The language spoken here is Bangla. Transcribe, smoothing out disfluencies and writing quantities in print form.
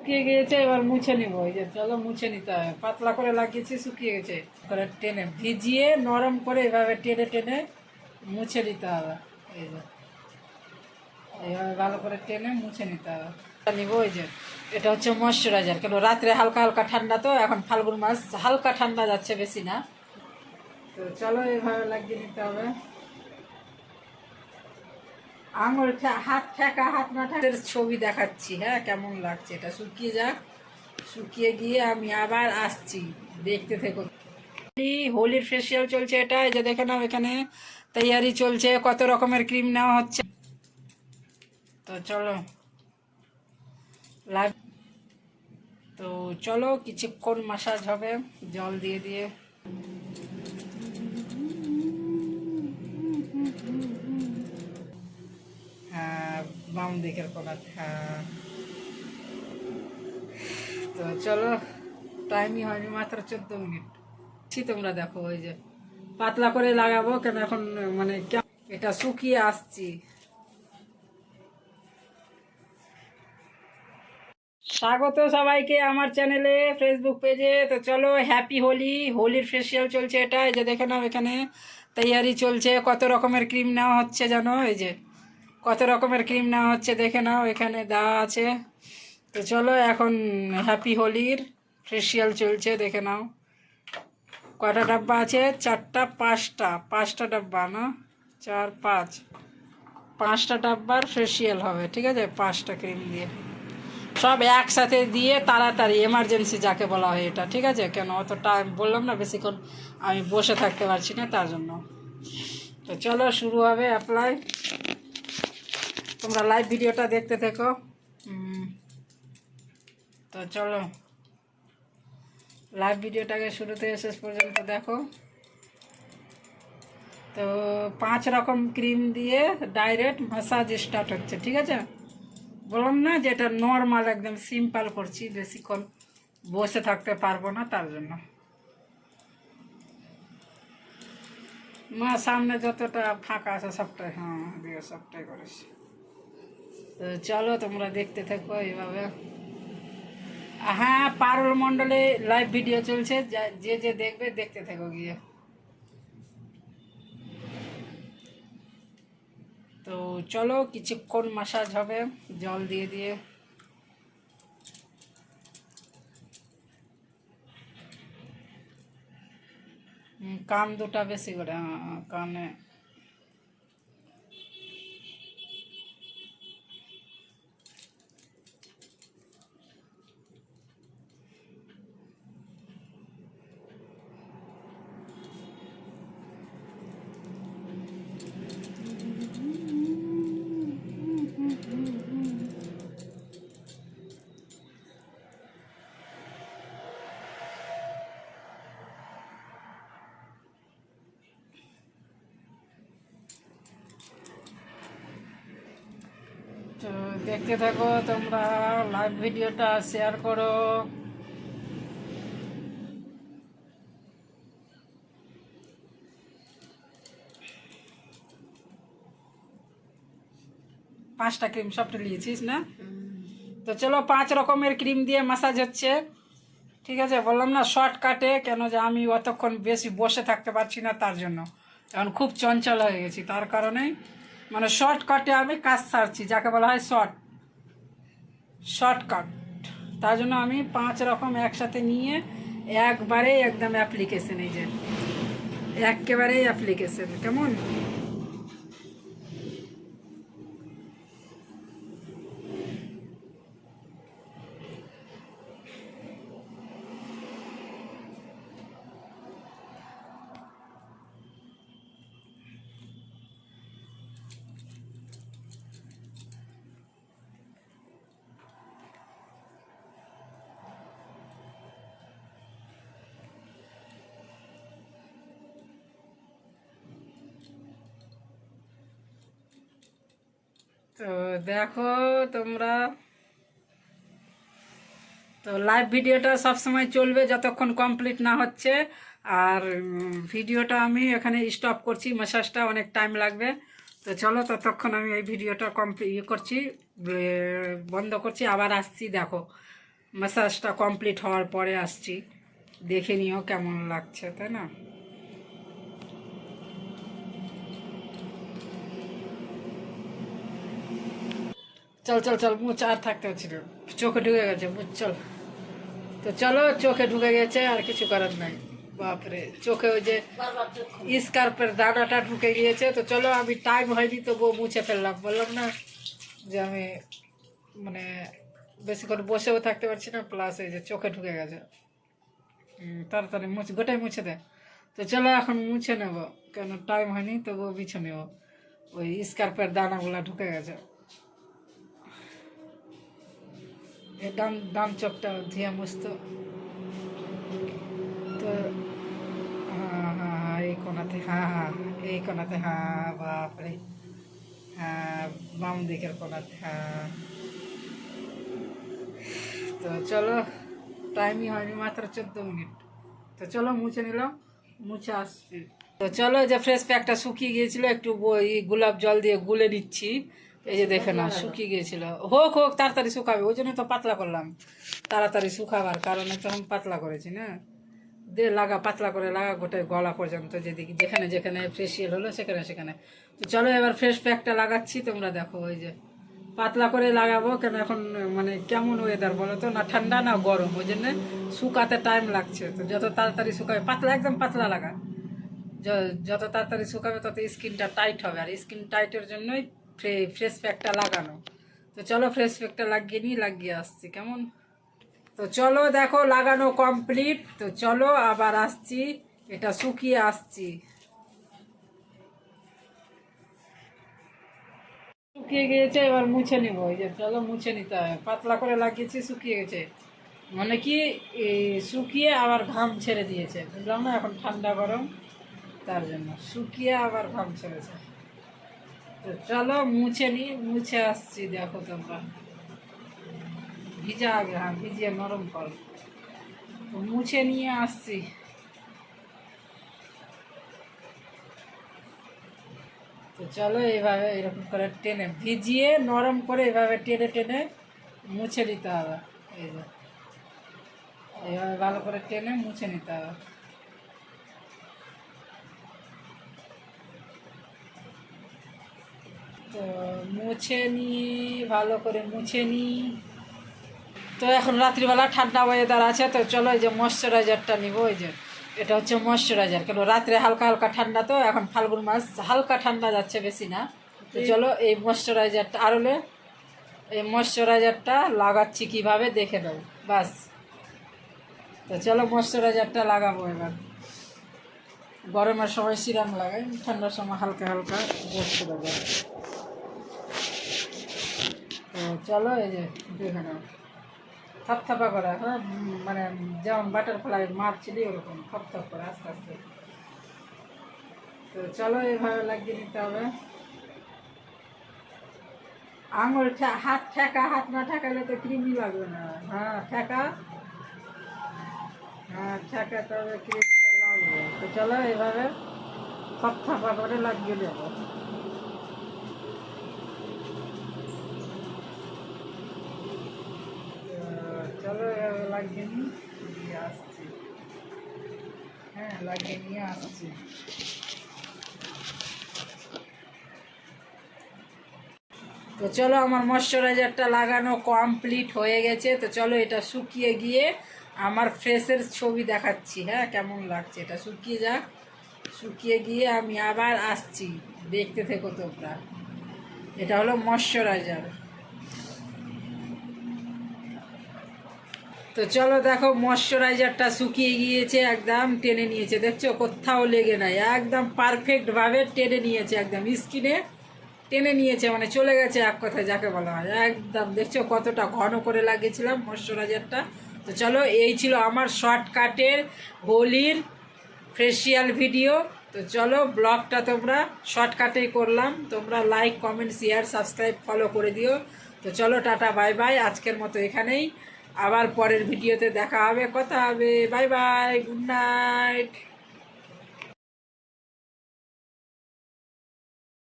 শুকিয়ে গিয়েছে, এবার মুছে নিব। এই যে চলো মুছে নিতে হবে, পাতলা করে লাগিয়েছি, শুকিয়ে গেছে, করে টেনে ভিজিয়ে নরম করে এভাবে টেনে টেনে মুছে নিতে হবে। এই যে এইভাবে ভালো করে টেনে মুছে নিতে হবে। নিব ওই যে এটা হচ্ছে ময়শ্চারাইজার, কেন রাত্রে হালকা হালকা ঠান্ডা, তো এখন ফাল্গুন মাস হালকা ঠান্ডা যাচ্ছে, বেশি না। তো চলো এইভাবে লাগিয়ে নিতে হবে। আঙুল হাত ঠেকা, হাত না ঠেকার ছবি দেখাচ্ছি, হ্যাঁ কেমন লাগছে। এটা শুকিয়ে যাক, শুকিয়ে গিয়ে আমি আবার আসছি, দেখতে থেকো। হোলির ফেসিয়াল চলছে, এটা এই যে দেখে নাও, এখানে তৈয়ারি চলছে, কত রকমের ক্রিম নেওয়া হচ্ছে। তো চলো লাইভ, তো চলো কিছুক্ষণ মাসাজ হবে জল দিয়ে দিয়ে। হ্যাঁ, বাম দিকের কোনাতে, হ্যাঁ। তো চলো, টাইমই হয়নি, মাত্র 14 মিনিট। তোমরা দেখো, ওই যে পাতলা করে লাগাবো, কেন এখন মানে এটা শুকিয়ে আসছি। স্বাগত সবাইকে আমার চ্যানেলে, ফেসবুক পেজে। তো চলো, হ্যাপি হোলি, হোলির ফেসিয়াল চলছে, এটা এই যে দেখে নাও, এখানে তৈয়ারি চলছে, কত রকমের ক্রিম নেওয়া হচ্ছে জানো, এই যে কত রকমের ক্রিম নেওয়া হচ্ছে দেখে নাও, এখানে দেওয়া আছে। তো চলো এখন হ্যাপি হোলির ফেসিয়াল চলছে, দেখে নাও। কটা ডাব্বা আছে? 4টা, 5টা ডাব্বা না, 4, 5টা ডাব্বার ফেসিয়াল হবে, ঠিক আছে, 5টা ক্রিম দিয়ে, সব একসাথে দিয়ে তাড়াতাড়ি, এমার্জেন্সি যাকে বলা হয় এটা, ঠিক আছে। কেন অত টাইম বললাম না, বেশিক্ষণ আমি বসে থাকতে পারছি না, তার জন্য। তো চলো শুরু হবে অ্যাপ্লাই, তোমরা লাইভ ভিডিওটা দেখতে থেকো। তো চলো লাইভ ভিডিওটাকে শুরু থেকে শেষ পর্যন্ত দেখো। তো 5 রকম ক্রিম দিয়ে ডাইরেক্ট ম্যাসাজ স্টার্ট হচ্ছে, ঠিক আছে। বললাম না যে এটা নর্মাল, একদম সিম্পল করছি, বেশিক্ষণ বসে থাকতে পারবো না, তার জন্য। মা সামনে যতটা ফাঁকা আছে সবটাই, হ্যাঁ দিয়ে সবটাই করেছি। তো চলো তোমরা দেখতে থাকো এইভাবে। হ্যাঁ, পারুল মণ্ডলে লাইভ ভিডিও চলছে, যে যে দেখবে দেখতে থাকো গিয়ে। তো চলো কিছুক্ষণ মাসাজ হবে জল দিয়ে দিয়ে। কান দুটা বেশি করে, কানে। তো দেখতে থাকো তোমরা, লাইভ ভিডিওটা শেয়ার করো। পাঁচটা ক্রিম সবটা নিয়েছিস না? তো চলো 5 রকমের ক্রিম দিয়ে ম্যাসাজ হচ্ছে, ঠিক আছে। বললাম না শর্টকাটে, কেন যে আমি অতক্ষণ বেশি বসে থাকতে পারছি না, তার জন্য। এখন খুব চঞ্চল হয়ে গেছি, তার কারণেই মানে শর্টকাটে আমি কাজ সারছি, যাকে বলা হয় শর্টকাট। তার জন্য আমি 5 রকম একসাথে নিয়ে একবারে একদম অ্যাপ্লিকেশন, এই যে একেবারেই অ্যাপ্লিকেশন, কেমন। তো দেখো তোমরা, তো লাইভ ভিডিওটা সব সময় চলবে যতক্ষণ কমপ্লিট না হচ্ছে। আর ভিডিওটা আমি এখানে স্টপ করছি, ম্যাসাজটা অনেক টাইম লাগবে। তো চলো ততক্ষণ আমি এই ভিডিওটা কমপ্লিট করছি, বন্ধ করছি, আবার আসছি, দেখো ম্যাসাজটা কমপ্লিট হওয়ার পরে আসছি, দেখে নিও কেমন লাগছে, তাই না? চল চল চল, মুছ আর থাকতে হচ্ছে না, চোখে ঢুকে গেছে মুছ, চল। তো চলো, চোখে ঢুকে গেছে, আর কিছু করার নাই। বাপরে, চোখে ওই যে স্কার্পের দানাটা ঢুকে গিয়েছে। তো চলো, আমি টাইম হয়নি তবুও মুছে ফেললাম, বললাম না যে আমি মানে বেশিক্ষণ বসেও থাকতে পারছি না, প্লাস এই যে চোখে ঢুকে গেছে। তাড়াতাড়ি মুছে, গোটাই মুছে দে। তো চলো এখন মুছে নেব, কেন টাইম হয়নি তবুও মুছে নেব, ওই স্কার্পের দানাগুলা ঢুকে গেছে। এই ডান ডান চোখটা ধুয়ে মুছতো। তো হ্যাঁ হ্যাঁ হ্যাঁ, এই কোনাতে, হ্যাঁ হ্যাঁ এই কোনাতে, হ্যাঁ বাপরে, হ্যাঁ বাম দিকের কোনাতে, হ্যাঁ। তো চলো, টাইমই হয়নি, মাত্র 14 মিনিট। তো চলো মুছে নিলাম, মুছে আসছি। তো চলো, যে ফ্রেশ প্যাকটা শুকিয়ে গিয়েছিল, একটু গোলাপ জল দিয়ে গুলে নিচ্ছি। এই যে দেখে না, শুকিয়ে গিয়েছিল। হোক হোক, তাড়াতাড়ি শুকাবে, ওই জন্য তো পাতলা করলাম, তাড়াতাড়ি শুকাবার কারণে তো আমি পাতলা করেছি না। দে লাগা, পাতলা করে লাগা, গোটায় গলা পর্যন্ত, যেদিকে যেখানে যেখানে ফেসিয়াল হলো সেখানে সেখানে। তো চলো এবার ফ্রেশ প্যাকটা লাগাচ্ছি, তোমরা দেখো। ওই যে পাতলা করে লাগাবো, কেন এখন মানে কেমন ওয়েদার বলো তো, না ঠান্ডা না গরম, ওই জন্য শুকাতে টাইম লাগছে। তো যত তাড়াতাড়ি শুকাবে, পাতলা একদম পাতলা লাগা, যত তাড়াতাড়ি শুকাবে তত স্কিনটা টাইট হবে, আর স্কিন টাইটের জন্যই ফ্রেশ প্যাকটা লাগানো। তো চলো ফ্রেশ প্যাকটা লাগিয়ে আসছি কেমন। তো চলো দেখো, লাগানো কমপ্লিট। তো চলো আবার আসছি, এটা শুকিয়ে আসছি। শুকিয়ে গিয়েছে, এবার মুছে নিব। ওই যে চলো মুছে নিতে হবে, পাতলা করে লাগিয়েছি, শুকিয়ে গেছে। মানে কি, শুকিয়ে আবার ঘাম ছেড়ে দিয়েছে, বুঝলাম না, এখন ঠান্ডা গরম, তার জন্য শুকিয়ে আবার ঘাম ছেড়েছে। তো চলো মুছে নিই, মুছে আসছি, দেখো তোমরা। ভিজা আগে, হ্যাঁ ভিজিয়ে নরম করো। তো মুছে নিয়ে আসছি। তো চলো এইভাবে এরকম করে টেনে, ভিজিয়ে নরম করে এভাবে টেনে টেনে মুছে নিতে হবে। এই যে এইভাবে ভালো করে টেনে মুছে নিতে হবে। তো মুছে নিয়ে, ভালো করে মুছে নিই। তো এখন রাত্রিবেলা ঠান্ডা ওয়েদার আছে, তো চলো এই যে ময়শ্চারাইজারটা নিব। এই যে এটা হচ্ছে ময়শ্চারাইজার, কেন রাত্রে হালকা হালকা ঠান্ডা, তো এখন ফাল্গুন মাস, হালকা ঠান্ডা যাচ্ছে, বেশি না। তো চলো এই ময়শ্চারাইজারটা আরলে, এই ময়শ্চারাইজারটা লাগাচ্ছি কিভাবে দেখে দাও, বাস। তো চলো ময়শ্চারাইজারটা লাগাবো এবার। গরমের সময় সিরাম লাগাই, ঠান্ডার সময় হালকা হালকা বসতে দেবো। তো চলো এই যে দেখে নাও, থপথপা করা, হ্যাঁ মানে যেমন বাটারফ্লাই মারছিলি ওরকম থপথপ করে আস্তে আস্তে। তো চলো এইভাবে লাগিয়ে নিতে হবে। আঙুল হাত ঠেকা, হাত না ঠেকালে তো ক্রিমই লাগবে না। হ্যাঁ ঠেকা, হ্যাঁ ঠেকাতে হবে, ক্রিমটা লাগবে। তো চলো এইভাবে থপথপা করে লাগিয়ে দেবো। চলো এভাবে লাগিয়ে নিয়ে আসছি, হ্যাঁ লাগিয়ে নিয়ে আসছি। তো চলো আমার ময়শ্চারাইজারটা লাগানো কমপ্লিট হয়ে গেছে। তো চলো এটা শুকিয়ে গিয়ে আমার ফেসের ছবি দেখাচ্ছি, হ্যাঁ কেমন লাগছে। এটা শুকিয়ে যাক, শুকিয়ে গিয়ে আমি আবার আসছি, দেখতে থেকো তোমরা। এটা হলো ময়শ্চারাইজার। তো চলো দেখো, ময়শ্চারাইজারটা শুকিয়ে গিয়েছে, একদম টেনে নিয়েছে, দেখছো কোথাও লেগে নাই, একদম পারফেক্টভাবে টেনে নিয়েছে, একদম স্কিনে টেনে নিয়েছে, মানে চলে গেছে এক কথায় যাকে বলা হয়। একদম দেখছো কতটা ঘন করে লাগিয়েছিলাম ময়শ্চারাইজারটা। তো চলো এই ছিল আমার শর্টকাটের হোলির ফেসিয়াল ভিডিও। তো চলো ব্লগটা তোমরা শর্টকাটেই করলাম, তোমরা like comment share subscribe follow করে দিও। তো চলো টাটা বাই বাই, আজকের মতো এখানেই, আবার পরের ভিডিওতে দেখা হবে, কথা হবে, বাই বাই, গুড নাইট।